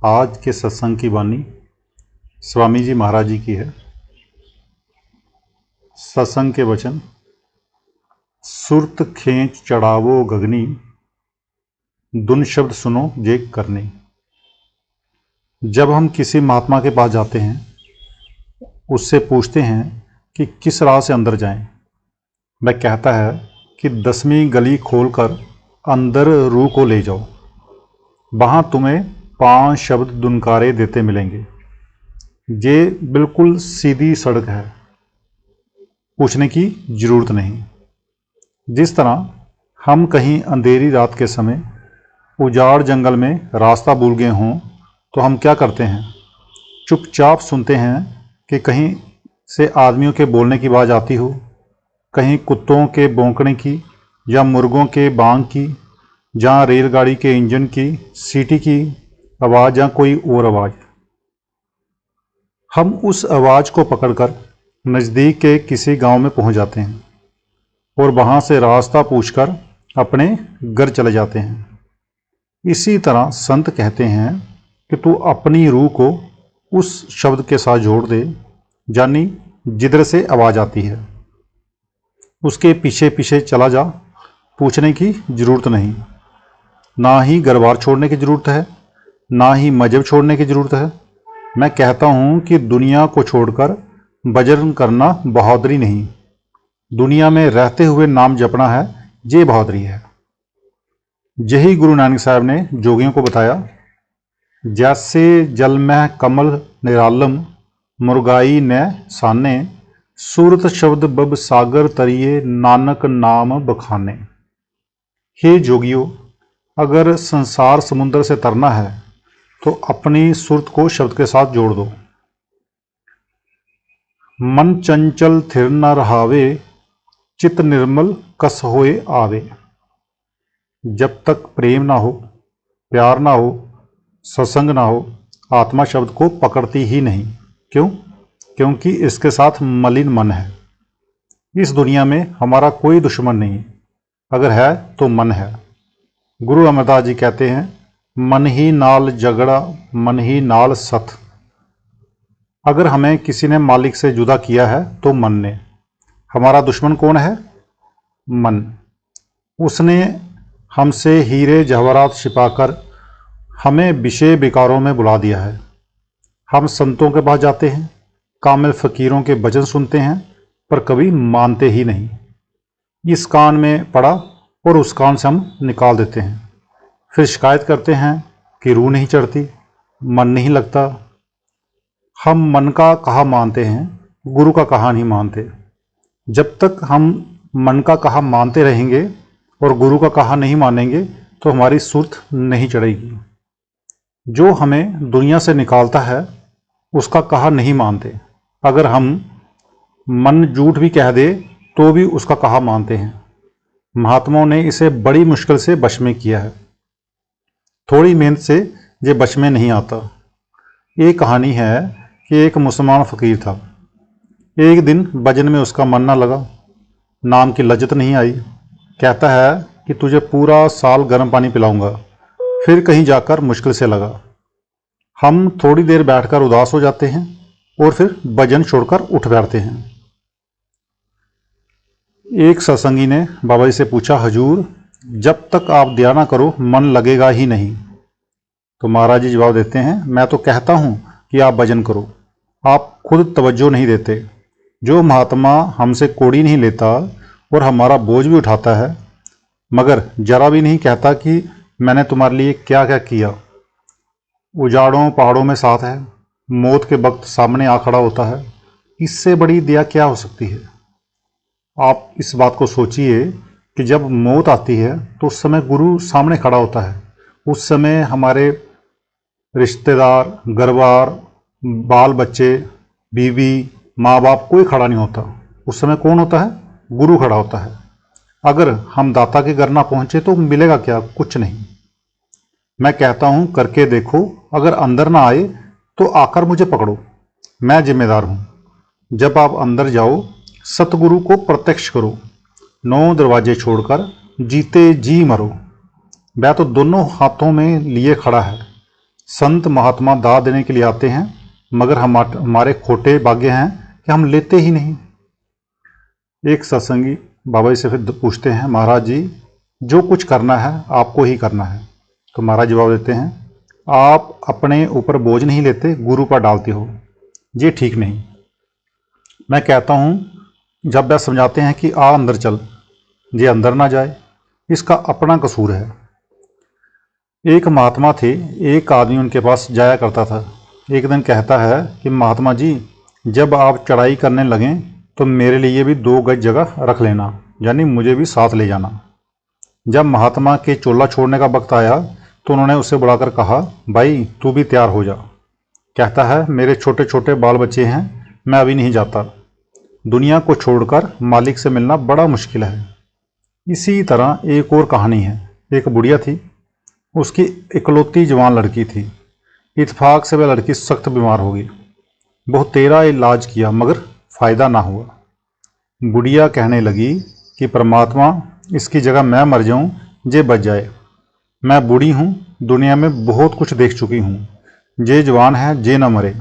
आज के सत्संग की वाणी स्वामी जी महाराज जी की है। सत्संग के वचन। सुरत खेच चढ़ावो गगनी, दुन शब्द सुनो जे करनी। जब हम किसी महात्मा के पास जाते हैं, उससे पूछते हैं कि किस राह से अंदर जाएं, वह कहता है कि 10वीं गली खोलकर अंदर रूह को ले जाओ, वहाँ तुम्हें 5 शब्द दुनकारे देते मिलेंगे। ये बिल्कुल सीधी सड़क है, पूछने की जरूरत नहीं। जिस तरह हम कहीं अंधेरी रात के समय उजाड़ जंगल में रास्ता भूल गए हों तो हम क्या करते हैं, चुपचाप सुनते हैं कि कहीं से आदमियों के बोलने की आवाज़ आती हो, कहीं कुत्तों के भौंकने की या मुर्गों के बांग की, जहाँ रेलगाड़ी के इंजन की सीटी की आवाज़ या कोई और आवाज़। हम उस आवाज़ को पकड़कर नज़दीक के किसी गांव में पहुंच जाते हैं और वहां से रास्ता पूछकर अपने घर चले जाते हैं। इसी तरह संत कहते हैं कि तू अपनी रूह को उस शब्द के साथ जोड़ दे, यानी जिधर से आवाज़ आती है उसके पीछे पीछे चला जा। पूछने की ज़रूरत नहीं, ना ही घर बार छोड़ने की ज़रूरत है, ना ही मजहब छोड़ने की ज़रूरत है। मैं कहता हूँ कि दुनिया को छोड़कर भजन करना बहादुरी नहीं, दुनिया में रहते हुए नाम जपना है, ये बहादुरी है। यही गुरु नानक साहब ने जोगियों को बताया। जैसे जल में कमल निरालम, मुरगाई न साने, सूरत शब्द बब सागर तरिए, नानक नाम बखाने। हे जोगियों, अगर संसार समुद्र से तरना है तो अपनी सुरत को शब्द के साथ जोड़ दो। मन चंचल थिर न रहावे, चित निर्मल कस होए आवे। जब तक प्रेम ना हो, प्यार ना हो, सत्संग ना हो, आत्मा शब्द को पकड़ती ही नहीं। क्यों? क्योंकि इसके साथ मलिन मन है। इस दुनिया में हमारा कोई दुश्मन नहीं, अगर है तो मन है। गुरु अमरदास जी कहते हैं, मन ही नाल झगड़ा, मन ही नाल सत। अगर हमें किसी ने मालिक से जुदा किया है तो मन ने। हमारा दुश्मन कौन है? मन। उसने हमसे हीरे जवाहरात छिपाकर हमें विषय विकारों में बुला दिया है। हम संतों के पास जाते हैं, कामिल फकीरों के भजन सुनते हैं, पर कभी मानते ही नहीं। इस कान में पड़ा और उस कान से हम निकाल देते हैं। फिर शिकायत करते हैं कि रूह नहीं चढ़ती, मन नहीं लगता। हम मन का कहा मानते हैं, गुरु का कहा नहीं मानते। जब तक हम मन का कहा मानते रहेंगे और गुरु का कहा नहीं मानेंगे तो हमारी सुरत नहीं चढ़ेगी। जो हमें दुनिया से निकालता है उसका कहा नहीं मानते। अगर हम मन झूठ भी कह दे तो भी उसका कहा मानते हैं। महात्माओं ने इसे बड़ी मुश्किल से वश में किया है। थोड़ी मेहनत से ये वश में नहीं आता। एक कहानी है कि एक मुसलमान फ़कीर था। एक दिन भजन में उसका मन ना लगा, नाम की लज्जत नहीं आई। कहता है कि तुझे पूरा साल गर्म पानी पिलाऊंगा। फिर कहीं जाकर मुश्किल से लगा। हम थोड़ी देर बैठकर उदास हो जाते हैं और फिर भजन छोड़कर उठ बैठते हैं। एक सत्संगी ने बाबा जी से पूछा, हजूर, जब तक आप ध्यान ना करो मन लगेगा ही नहीं। तो महाराज जी जवाब देते हैं, मैं तो कहता हूँ कि आप भजन करो, आप खुद तवज्जो नहीं देते। जो महात्मा हमसे कोड़ी नहीं लेता और हमारा बोझ भी उठाता है, मगर जरा भी नहीं कहता कि मैंने तुम्हारे लिए क्या क्या किया, उजाड़ों पहाड़ों में साथ है, मौत के वक्त सामने आ खड़ा होता है, इससे बड़ी दया क्या हो सकती है। आप इस बात को सोचिए कि जब मौत आती है तो उस समय गुरु सामने खड़ा होता है। उस समय हमारे रिश्तेदार, घरबार, बाल बच्चे, बीवी, माँ बाप कोई खड़ा नहीं होता। उस समय कौन होता है? गुरु खड़ा होता है। अगर हम दाता के घर ना पहुंचे तो मिलेगा क्या? कुछ नहीं। मैं कहता हूं करके देखो, अगर अंदर ना आए तो आकर मुझे पकड़ो, मैं जिम्मेदार हूं। जब आप अंदर जाओ, सतगुरु को प्रत्यक्ष करो, 9 दरवाजे छोड़कर जीते जी मरो। वह तो दोनों हाथों में लिए खड़ा है, संत महात्मा दाह देने के लिए आते हैं, मगर हमारे खोटे भाग्य हैं कि हम लेते ही नहीं। एक सत्संगी बाबा जी से फिर पूछते हैं, महाराज जी जो कुछ करना है आपको ही करना है। तो महाराज जवाब देते हैं, आप अपने ऊपर बोझ नहीं लेते, गुरु पर डालते हो, ये ठीक नहीं। मैं कहता हूँ जब वह समझाते हैं कि आ अंदर चल, ये अंदर ना जाए, इसका अपना कसूर है। एक महात्मा थे, एक आदमी उनके पास जाया करता था। एक दिन कहता है कि महात्मा जी जब आप चढ़ाई करने लगें तो मेरे लिए भी 2 गज जगह रख लेना, यानी मुझे भी साथ ले जाना। जब महात्मा के चोला छोड़ने का वक्त आया तो उन्होंने उसे बुलाकर कहा, भाई तू भी तैयार हो जा। कहता है, मेरे छोटे छोटे बाल बच्चे हैं, मैं अभी नहीं जाता। दुनिया को छोड़कर मालिक से मिलना बड़ा मुश्किल है। इसी तरह एक और कहानी है। एक बुढ़िया थी, उसकी इकलौती जवान लड़की थी। इत्तेफाक से वह लड़की सख्त बीमार हो गई। बहुत तेरा इलाज किया मगर फ़ायदा ना हुआ। बुढ़िया कहने लगी कि परमात्मा इसकी जगह मैं मर जाऊं, जे बच जाए। मैं बूढ़ी हूँ, दुनिया में बहुत कुछ देख चुकी हूँ, जे जवान है जे न मरे।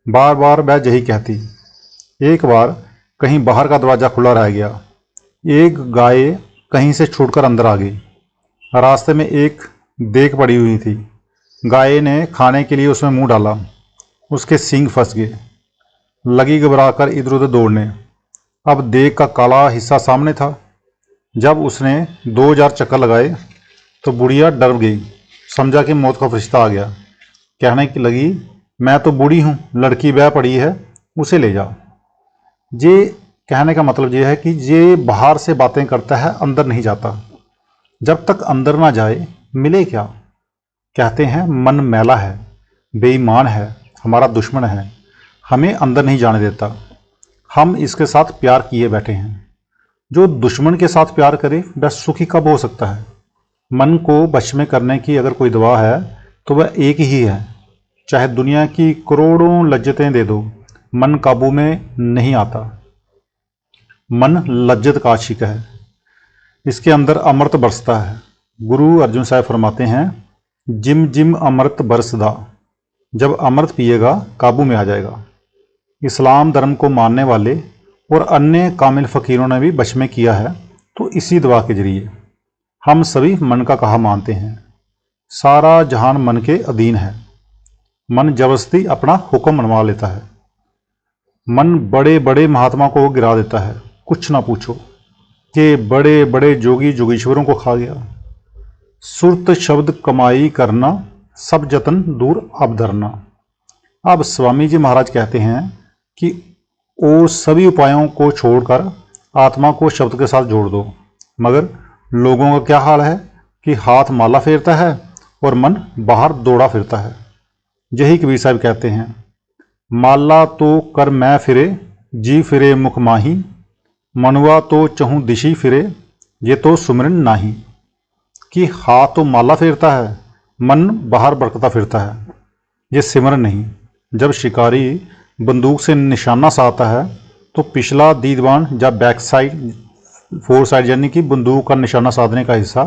बार बार वह यही कहती। एक बार कहीं बाहर का दरवाज़ा खुला रह गया। एक गाय कहीं से छूटकर अंदर आ गई। रास्ते में एक देग पड़ी हुई थी। गाय ने खाने के लिए उसमें मुंह डाला, उसके सींग फंस गए। लगी घबराकर इधर उधर दौड़ने। अब देग का काला हिस्सा सामने था। जब उसने 2000 चक्कर लगाए तो बुढ़िया डर गई, समझा कि मौत का फरिश्ता आ गया। कहने की लगी, मैं तो बूढ़ी हूँ, लड़की ब्याह पड़ी है, उसे ले जाओ। ये कहने का मतलब ये है कि ये बाहर से बातें करता है, अंदर नहीं जाता। जब तक अंदर ना जाए मिले क्या। कहते हैं मन मैला है, बेईमान है, हमारा दुश्मन है, हमें अंदर नहीं जाने देता। हम इसके साथ प्यार किए बैठे हैं। जो दुश्मन के साथ प्यार करे वह सुखी कब हो सकता है। मन को वश में करने की अगर कोई दवा है तो वह एक ही है। चाहे दुनिया की करोड़ों लज्जतें दे दो, मन काबू में नहीं आता। मन लज्जत का आशिक है, इसके अंदर अमृत बरसता है। गुरु अर्जुन साहब फरमाते हैं, जिम जिम अमृत बरसदा, जब अमृत पिएगा काबू में आ जाएगा। इस्लाम धर्म को मानने वाले और अन्य कामिल फ़कीरों ने भी वश में किया है, तो इसी दुआ के जरिए। हम सभी मन का कहा मानते हैं। सारा जहान मन के अधीन है। मन जबरदस्ती अपना हुक्म मनवा लेता है। मन बड़े बड़े महात्मा को गिरा देता है, कुछ ना पूछो, कि बड़े बड़े जोगी जोगीश्वरों को खा गया। सुरत शब्द कमाई करना, सब जतन दूर अब धरना। अब स्वामी जी महाराज कहते हैं कि वो सभी उपायों को छोड़कर आत्मा को शब्द के साथ जोड़ दो। मगर लोगों का क्या हाल है कि हाथ माला फेरता है और मन बाहर दौड़ा फिरता है। यही कबीर साहब कहते हैं, माला तो कर मैं फिरे, जी फिरे मुख माही, मनुआ तो चहूँ दिशी फिरे, ये तो सुमरन नाही। कि हाथ तो माला फेरता है, मन बाहर भटकता फिरता है, ये सिमरन नहीं। जब शिकारी बंदूक से निशाना साधता है तो पिछला दीदबान या बैक साइड, फोर साइड, यानी कि बंदूक का निशाना साधने का हिस्सा,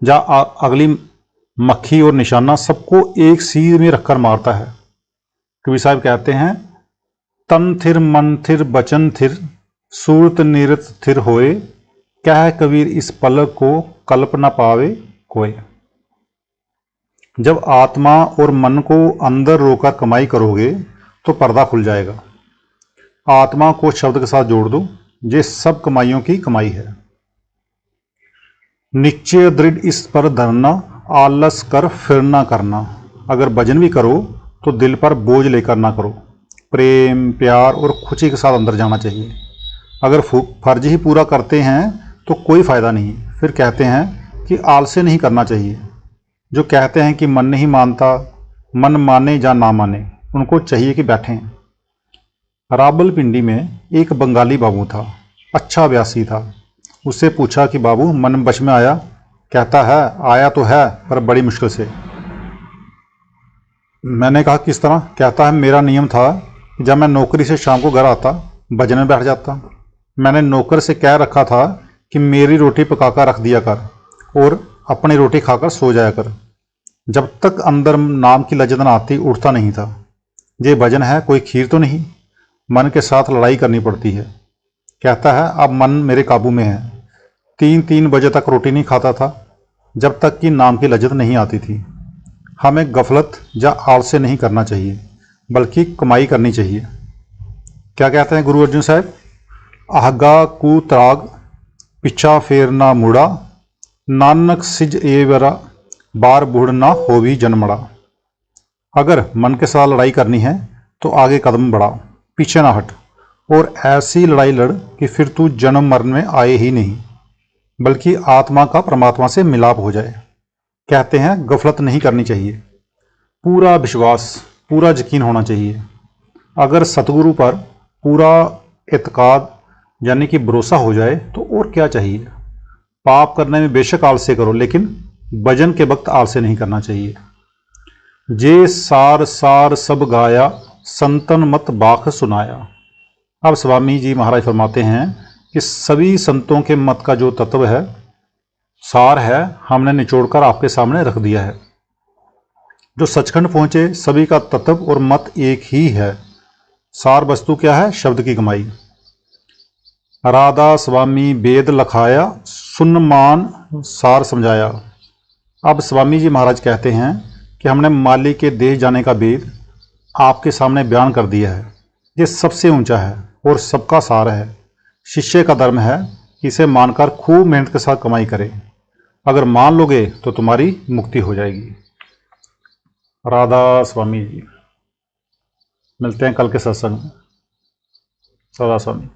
या अगली मक्खी और निशाना, सबको एक सीध में रखकर मारता है। कबीर साहब कहते हैं, तन थिर मन थिर बचन थिर, सूरत निरत थिर होए, कह कबीर इस पलक को कल्प न पावे कोई। जब आत्मा और मन को अंदर रोकर कमाई करोगे तो पर्दा खुल जाएगा। आत्मा को शब्द के साथ जोड़ दो, ये सब कमाइयों की कमाई है। निश्चय दृढ़ इस पर धरना, आलस कर फिर ना करना। अगर भजन भी करो तो दिल पर बोझ लेकर ना करो। प्रेम प्यार और खुशी के साथ अंदर जाना चाहिए। अगर फर्ज ही पूरा करते हैं तो कोई फ़ायदा नहीं। फिर कहते हैं कि आलस्य नहीं करना चाहिए। जो कहते हैं कि मन नहीं मानता, मन माने या ना माने, उनको चाहिए कि बैठें। रावलपिंडी में एक बंगाली बाबू था, अच्छा व्यासी था। उससे पूछा कि बाबू मन वश में आया? कहता है, आया तो है पर बड़ी मुश्किल से। मैंने कहा किस तरह? कहता है, मेरा नियम था कि जब मैं नौकरी से शाम को घर आता भजन में बैठ जाता। मैंने नौकर से कह रखा था कि मेरी रोटी पकाकर रख दिया कर और अपनी रोटी खाकर सो जाया कर। जब तक अंदर नाम की लज्जत न आती उठता नहीं था। ये भजन है, कोई खीर तो नहीं। मन के साथ लड़ाई करनी पड़ती है। कहता है अब मन मेरे काबू में है। 3-3 बजे तक रोटी नहीं खाता था, जब तक कि नाम की लज्जत नहीं आती थी। हमें गफलत या आलस्य नहीं करना चाहिए, बल्कि कमाई करनी चाहिए। क्या कहते हैं गुरु अर्जुन साहब? आहगा कु त्राग पिछा फेर ना मुड़ा, नानक सिज एवरा बार बूढ़ ना होवी जनमड़ा। अगर मन के साथ लड़ाई करनी है तो आगे कदम बढ़ा, पीछे ना हट, और ऐसी लड़ाई लड़ कि फिर तू जन्म मरण में आए ही नहीं, बल्कि आत्मा का परमात्मा से मिलाप हो जाए। कहते हैं गफलत नहीं करनी चाहिए, पूरा विश्वास, पूरा यकीन होना चाहिए। अगर सतगुरु पर पूरा एतकाद यानी कि भरोसा हो जाए तो और क्या चाहिए। पाप करने में बेशक आलस्य करो, लेकिन भजन के वक्त आलस्य नहीं करना चाहिए। जे सार सार सब गाया, संतन मत बाख सुनाया। अब स्वामी जी महाराज फरमाते हैं कि सभी संतों के मत का जो तत्व है, सार है, हमने निचोड़कर आपके सामने रख दिया है। जो सचखंड पहुंचे सभी का तत्व और मत एक ही है। सार वस्तु क्या है? शब्द की कमाई। राधा स्वामी वेद लखाया, सुन मान सार समझाया। अब स्वामी जी महाराज कहते हैं कि हमने माली के देश जाने का वेद आपके सामने बयान कर दिया है। ये सबसे ऊंचा है और सबका सार है। शिष्य का धर्म है कि इसे मानकर खूब मेहनत के साथ कमाई करें। अगर मान लोगे तो तुम्हारी मुक्ति हो जाएगी। राधा स्वामी जी। मिलते हैं कल के सत्संग में। सदा स्वामी।